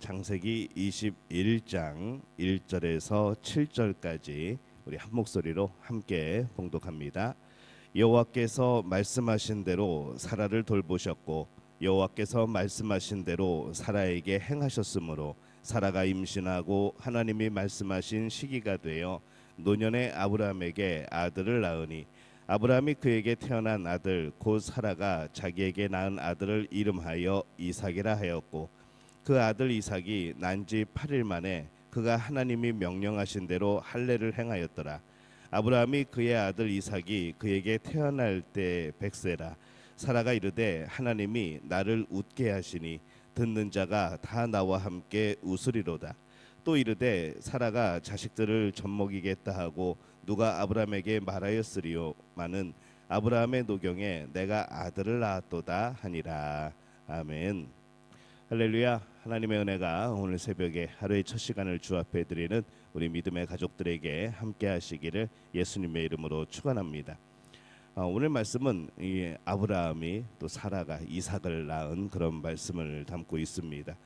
창세기 21장 1절에서 7절까지 우리 한 목소리로 함께 봉독합니다. 여호와께서 말씀하신 대로 사라를 돌보셨고 여호와께서 말씀하신 대로 사라에게 행하셨으므로 사라가 임신하고 하나님이 말씀하신 시기가 되어 노년의 아브라함에게 아들을 낳으니 아브라함이 그에게 태어난 아들 곧 사라가 자기에게 낳은 아들을 이름하여 이삭이라 하였고 그 아들 이삭이 난 지 8일 만에 그가 하나님이 명령하신 대로 할례를 행하였더라. 아브라함이 그의 아들 이삭이 그에게 태어날 때 100세라. 사라가 이르되 하나님이 나를 웃게 하시니 듣는 자가 다 나와 함께 웃으리로다. 또 이르되 사라가 자식들을 젖먹이겠다 하고 누가 아브라함에게 말하였으리요마는 아브라함의 노경에 내가 아들을 낳았도다 하니라. 아멘. 할렐루야. 하나님의 은혜가 오늘 새벽에 하루의 첫 시간을 주 앞에 드리는 우리 믿음의 가족들에게 함께 하시기를 예수님의 이름으로 축원합니다. 오늘 말씀은 이 아브라함이 또 사라가 이삭을 낳은 그런 말씀을 담고 있습니다.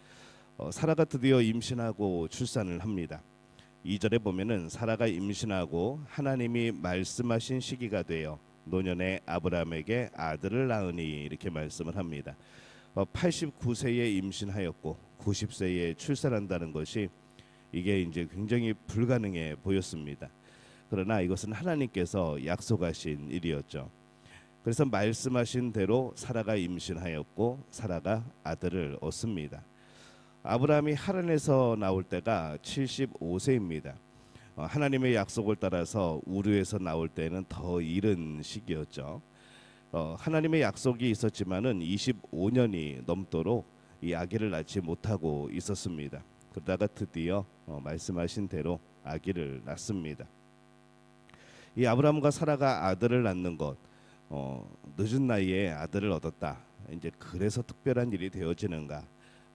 사라가 드디어 임신하고 출산을 합니다. 2절에 보면은 사라가 임신하고 하나님이 말씀하신 시기가 되어 노년의 아브라함에게 아들을 낳으니 이렇게 말씀을 합니다. 89세에 임신하였고 90세에 출산한다는 것이 이게 이제 굉장히 불가능해 보였습니다. 그러나 이것은 하나님께서 약속하신 일이었죠. 그래서 말씀하신 대로 사라가 임신하였고 사라가 아들을 얻습니다. 아브라함이 하란에서 나올 때가 75세입니다. 하나님의 약속을 따라서 우르에서 나올 때는 더 이른 시기였죠. 하나님의 약속이 있었지만은 25년이 넘도록 이 아기를 낳지 못하고 있었습니다. 그러다가 드디어 말씀하신 대로 아기를 낳습니다. 이 아브라함과 사라가 아들을 낳는 것, 늦은 나이에 아들을 얻었다. 이제 그래서 특별한 일이 되어지는가?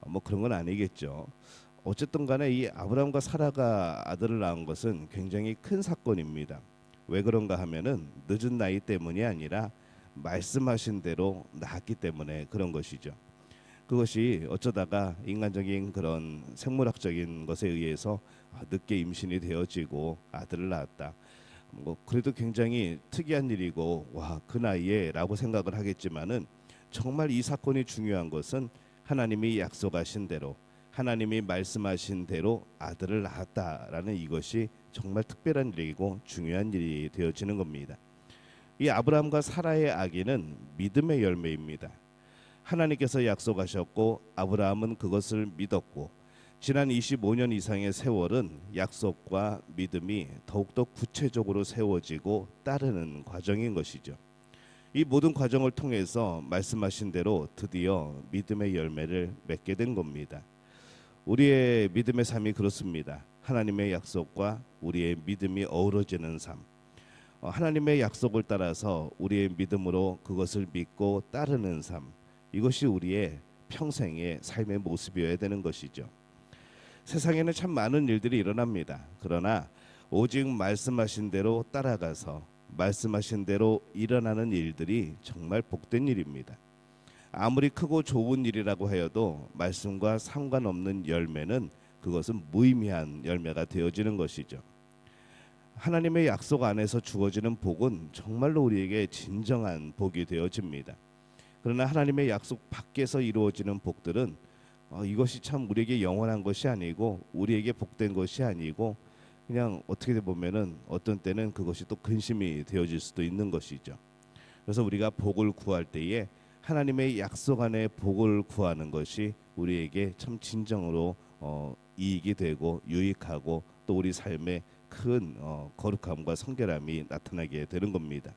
뭐 그런 건 아니겠죠. 어쨌든 간에 이 아브라함과 사라가 아들을 낳은 것은 굉장히 큰 사건입니다. 왜 그런가 하면은 늦은 나이 때문이 아니라 말씀하신 대로 낳았기 때문에 그런 것이죠. 그것이 어쩌다가 인간적인 그런 생물학적인 것에 의해서 늦게 임신이 되어지고 아들을 낳았다. 뭐 그래도 굉장히 특이한 일이고 와, 그 나이에라고 생각을 하겠지만은 정말 이 사건이 중요한 것은 하나님이 약속하신 대로 하나님이 말씀하신 대로 아들을 낳았다라는 이것이 정말 특별한 일이고 중요한 일이 되어지는 겁니다. 이 아브라함과 사라의 아기는 믿음의 열매입니다. 하나님께서 약속하셨고 아브라함은 그것을 믿었고 지난 25년 이상의 세월은 약속과 믿음이 더욱더 구체적으로 세워지고 따르는 과정인 것이죠. 이 모든 과정을 통해서 말씀하신 대로 드디어 믿음의 열매를 맺게 된 겁니다. 우리의 믿음의 삶이 그렇습니다. 하나님의 약속과 우리의 믿음이 어우러지는 삶. 하나님의 약속을 따라서 우리의 믿음으로 그것을 믿고 따르는 삶, 이것이 우리의 평생의 삶의 모습이어야 되는 것이죠. 세상에는 참 많은 일들이 일어납니다. 그러나 오직 말씀하신 대로 따라가서 말씀하신 대로 일어나는 일들이 정말 복된 일입니다. 아무리 크고 좋은 일이라고 하여도 말씀과 상관없는 열매는 그것은 무의미한 열매가 되어지는 것이죠. 하나님의 약속 안에서 주어지는 복은 정말로 우리에게 진정한 복이 되어집니다. 그러나 하나님의 약속 밖에서 이루어지는 복들은 이것이 참 우리에게 영원한 것이 아니고 우리에게 복된 것이 아니고 그냥 어떻게 보면은 어떤 때는 그것이 또 근심이 되어질 수도 있는 것이죠. 그래서 우리가 복을 구할 때에 하나님의 약속 안에 복을 구하는 것이 우리에게 참 진정으로 이익이 되고 유익하고 또 우리 삶에 큰 거룩함과 성결함이 나타나게 되는 겁니다.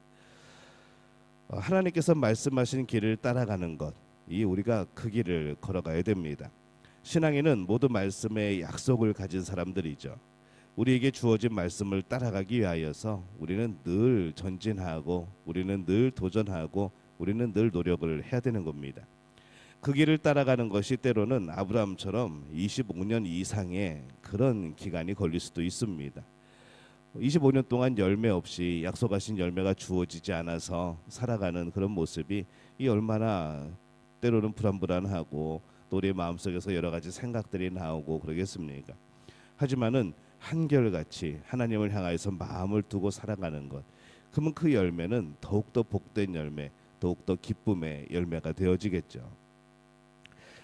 하나님께서 말씀하신 길을 따라가는 것, 이 우리가 그 길을 걸어가야 됩니다. 신앙인은 모두 말씀의 약속을 가진 사람들이죠. 우리에게 주어진 말씀을 따라가기 위하여서 우리는 늘 전진하고 우리는 늘 도전하고 우리는 늘 노력을 해야 되는 겁니다. 그 길을 따라가는 것이 때로는 아브라함처럼 25년 이상의 그런 기간이 걸릴 수도 있습니다. 25년 동안 열매 없이 약속하신 열매가 주어지지 않아서 살아가는 그런 모습이 이 얼마나 때로는 불안불안하고 또 우리의 마음속에서 여러 가지 생각들이 나오고 그러겠습니까? 하지만은 한결같이 하나님을 향하여서 마음을 두고 살아가는 것, 그러면 그 열매는 더욱더 복된 열매, 더욱더 기쁨의 열매가 되어지겠죠.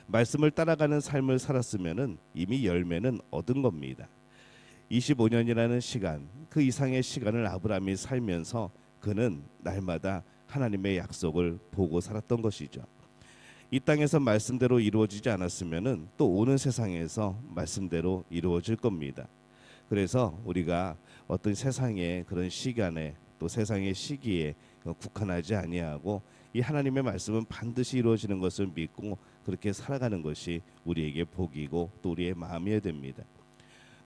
말씀을 따라가는 삶을 살았으면은 이미 열매는 얻은 겁니다. 25년이라는 시간, 그 이상의 시간을 아브라함이 살면서 그는 날마다 하나님의 약속을 보고 살았던 것이죠. 이 땅에서 말씀대로 이루어지지 않았으면은 또 오는 세상에서 말씀대로 이루어질 겁니다. 그래서 우리가 어떤 세상의 그런 시간에 또 세상의 시기에 국한하지 아니하고 이 하나님의 말씀은 반드시 이루어지는 것을 믿고 그렇게 살아가는 것이 우리에게 복이고 또 우리의 마음이어야 됩니다.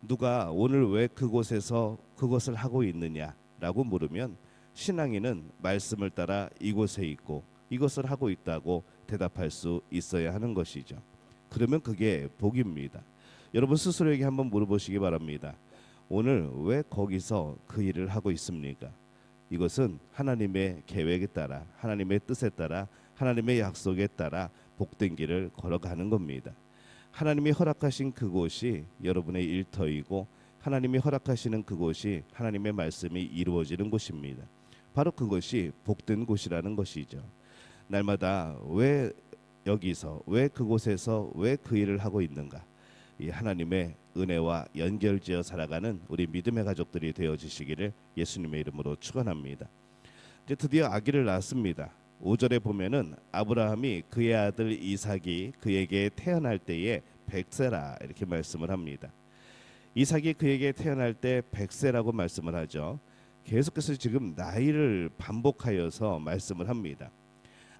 누가 오늘 왜 그곳에서 그것을 하고 있느냐라고 물으면 신앙인은 말씀을 따라 이곳에 있고 이것을 하고 있다고 대답할 수 있어야 하는 것이죠. 그러면 그게 복입니다. 여러분 스스로에게 한번 물어보시기 바랍니다. 오늘 왜 거기서 그 일을 하고 있습니까? 이것은 하나님의 계획에 따라, 하나님의 뜻에 따라, 하나님의 약속에 따라 복된 길을 걸어가는 겁니다. 하나님이 허락하신 그곳이 여러분의 일터이고 하나님이 허락하시는 그곳이 하나님의 말씀이 이루어지는 곳입니다. 바로 그것이 복된 곳이라는 것이죠. 날마다 왜 여기서, 왜 그곳에서, 왜 그 일을 하고 있는가? 이 하나님의 은혜와 연결지어 살아가는 우리 믿음의 가족들이 되어지시기를 예수님의 이름으로 축원합니다. 이제 드디어 아기를 낳았습니다. 5절에 보면은 아브라함이 그의 아들 이삭이 그에게 태어날 때에 100세라 이렇게 말씀을 합니다. 이삭이 그에게 태어날 때 100세라고 말씀을 하죠. 계속해서 지금 나이를 반복하여서 말씀을 합니다.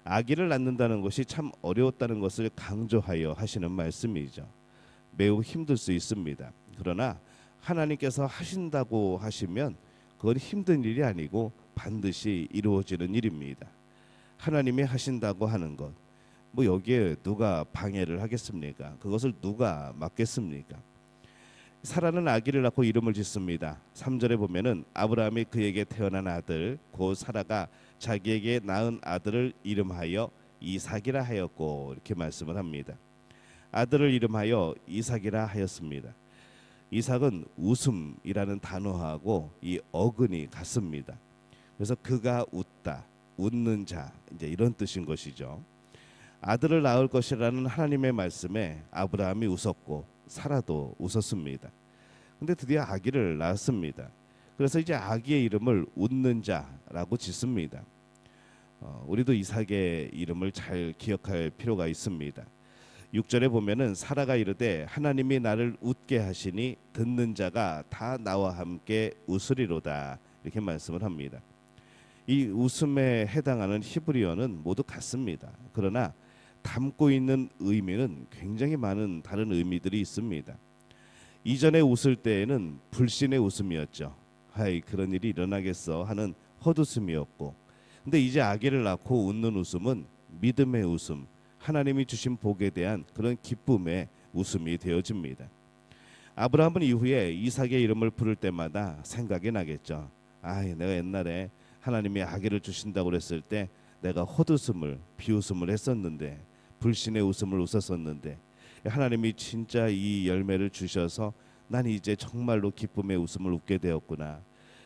아기를 낳는다는 것이 참 어려웠다는 것을 강조하여 하시는 말씀이죠. 매우 힘들 수 있습니다. 그러나 하나님께서 하신다고 하시면 그건 힘든 일이 아니고 반드시 이루어지는 일입니다. 하나님이 하신다고 하는 것, 뭐 여기에 누가 방해를 하겠습니까? 그것을 누가 막겠습니까? 사라는 아기를 낳고 이름을 짓습니다. 3절에 보면은 아브라함이 그에게 태어난 아들 곧 사라가 자기에게 낳은 아들을 이름하여 이삭이라 하였고 이렇게 말씀을 합니다. 아들을 이름하여 이삭이라 하였습니다. 이삭은 웃음이라는 단어하고 이 어근이 같습니다. 그래서 그가 웃다, 웃는 자, 이제 이런 뜻인 것이죠. 아들을 낳을 것이라는 하나님의 말씀에 아브라함이 웃었고 사라도 웃었습니다. 근데 드디어 아기를 낳았습니다. 그래서 이제 아기의 이름을 웃는 자라고 짓습니다. 우리도 이삭의 이름을 잘 기억할 필요가 있습니다. 6절에 보면은 사라가 이르되 하나님이 나를 웃게 하시니 듣는 자가 다 나와 함께 웃으리로다 이렇게 말씀을 합니다. 이 웃음에 해당하는 히브리어는 모두 같습니다. 그러나 담고 있는 의미는 굉장히 많은 다른 의미들이 있습니다. 이전에 웃을 때에는 불신의 웃음이었죠. 하이 그런 일이 일어나겠어 하는 헛웃음이었고, 근데 이제 아기를 낳고 웃는 웃음은 믿음의 웃음, 하나님이 주신 복에 대한 그런 기쁨의 웃음이 되어집니다. 아브라함은 이후에 이삭의 이름을 부를 때마다 생각이 나겠죠. 내가 옛날에 하나님이 아기를 주신다고 그랬을 때 내가 헛웃음을 비웃음을 했었는데 불신의 웃음을 웃었었는데 하나님이 진짜 이 열매를 주셔서 난 이제 정말로 기쁨의 웃음을 웃게 되었구나.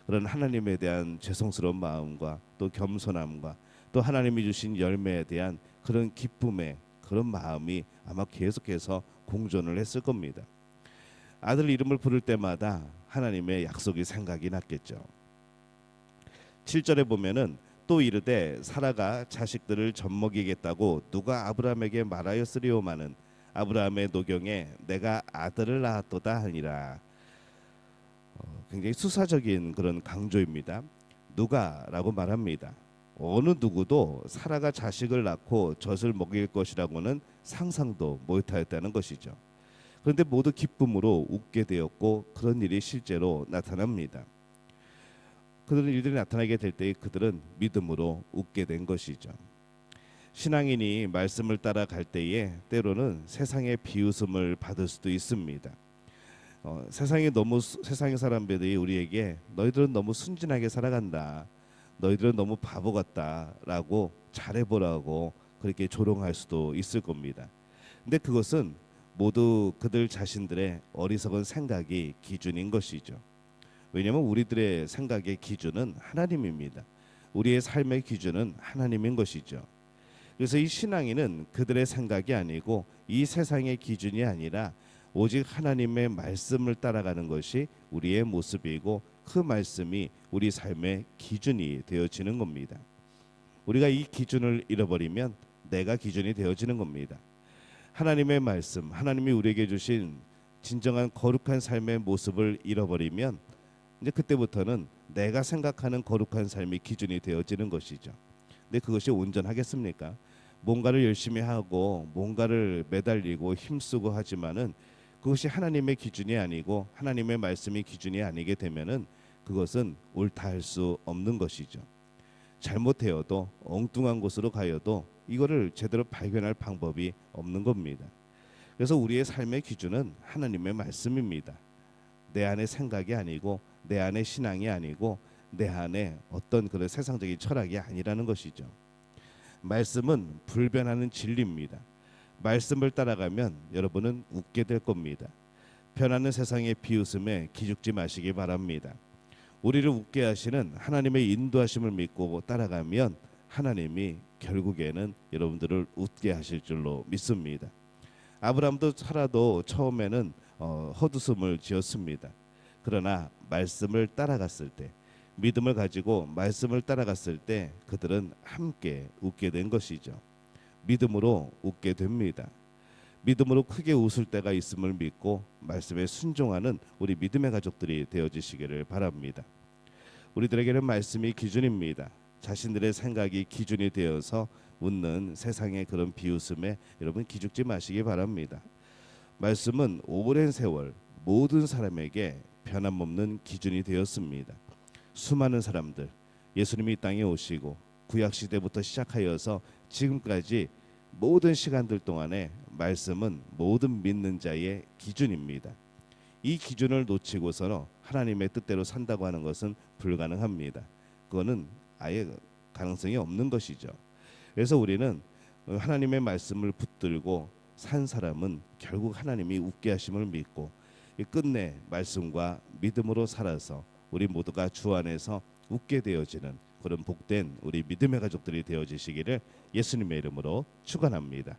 그런 하나님에 대한 죄송스러운 마음과 또 겸손함과 또 하나님이 주신 열매에 대한 그런 기쁨의 그런 마음이 아마 계속해서 공존을 했을 겁니다. 아들 이름을 부를 때마다 하나님의 약속이 생각이 났겠죠. 7절에 보면은 또 이르되 사라가 자식들을 젖먹이겠다고 누가 아브라함에게 말하였으리오마는 아브라함의 노경에 내가 아들을 낳았도다 하니라. 굉장히 수사적인 그런 강조입니다. 누가라고 말합니다. 어느 누구도 사라가 자식을 낳고 젖을 먹일 것이라고는 상상도 못하였다는 것이죠. 그런데 모두 기쁨으로 웃게 되었고 그런 일이 실제로 나타납니다. 그런 일들이 나타나게 될 때 그들은 믿음으로 웃게 된 것이죠. 신앙인이 말씀을 따라갈 때에 때로는 세상의 비웃음을 받을 수도 있습니다. 세상의 사람들이 우리에게 너희들은 너무 순진하게 살아간다, 너희들은 너무 바보 같다라고 잘해보라고 그렇게 조롱할 수도 있을 겁니다. 근데 그것은 모두 그들 자신들의 어리석은 생각이 기준인 것이죠. 왜냐하면 우리들의 생각의 기준은 하나님입니다. 우리의 삶의 기준은 하나님인 것이죠. 그래서 이 신앙인은 그들의 생각이 아니고 이 세상의 기준이 아니라 오직 하나님의 말씀을 따라가는 것이 우리의 모습이고 그 말씀이 우리 삶의 기준이 되어지는 겁니다. 우리가 이 기준을 잃어버리면 내가 기준이 되어지는 겁니다. 하나님의 말씀, 하나님이 우리에게 주신 진정한 거룩한 삶의 모습을 잃어버리면 이제 그때부터는 내가 생각하는 거룩한 삶이 기준이 되어지는 것이죠. 근데 그것이 온전하겠습니까? 뭔가를 열심히 하고 뭔가를 매달리고 힘쓰고 하지만은 그것이 하나님의 기준이 아니고 하나님의 말씀이 기준이 아니게 되면은 그것은 옳다 할 수 없는 것이죠. 잘못되어도 엉뚱한 곳으로 가여도 이거를 제대로 발견할 방법이 없는 겁니다. 그래서 우리의 삶의 기준은 하나님의 말씀입니다. 내 안의 생각이 아니고 내 안의 신앙이 아니고 내 안에 어떤 그런 세상적인 철학이 아니라는 것이죠. 말씀은 불변하는 진리입니다. 말씀을 따라가면 여러분은 웃게 될 겁니다. 변하는 세상의 비웃음에 기죽지 마시기 바랍니다. 우리를 웃게 하시는 하나님의 인도하심을 믿고 따라가면 하나님이 결국에는 여러분들을 웃게 하실 줄로 믿습니다. 아브라함도 사라도 처음에는 헛웃음을 지었습니다. 그러나 말씀을 따라갔을 때, 믿음을 가지고 말씀을 따라갔을 때 그들은 함께 웃게 된 것이죠. 믿음으로 웃게 됩니다. 믿음으로 크게 웃을 때가 있음을 믿고 말씀에 순종하는 우리 믿음의 가족들이 되어지시기를 바랍니다. 우리들에게는 말씀이 기준입니다. 자신들의 생각이 기준이 되어서 웃는 세상의 그런 비웃음에 여러분 기죽지 마시기 바랍니다. 말씀은 오랜 세월 모든 사람에게 변함없는 기준이 되었습니다. 수많은 사람들, 예수님이 이 땅에 오시고 구약 시대부터 시작하여서 지금까지 모든 시간들 동안에 말씀은 모든 믿는 자의 기준입니다. 이 기준을 놓치고서 하나님의 뜻대로 산다고 하는 것은 불가능합니다. 그거는 아예 가능성이 없는 것이죠. 그래서 우리는 하나님의 말씀을 붙들고 산 사람은 결국 하나님이 웃게 하심을 믿고 끝내 말씀과 믿음으로 살아서 우리 모두가 주 안에서 웃게 되어지는 그런 복된 우리 믿음의 가족들이 되어지시기를 예수님의 이름으로 축원합니다.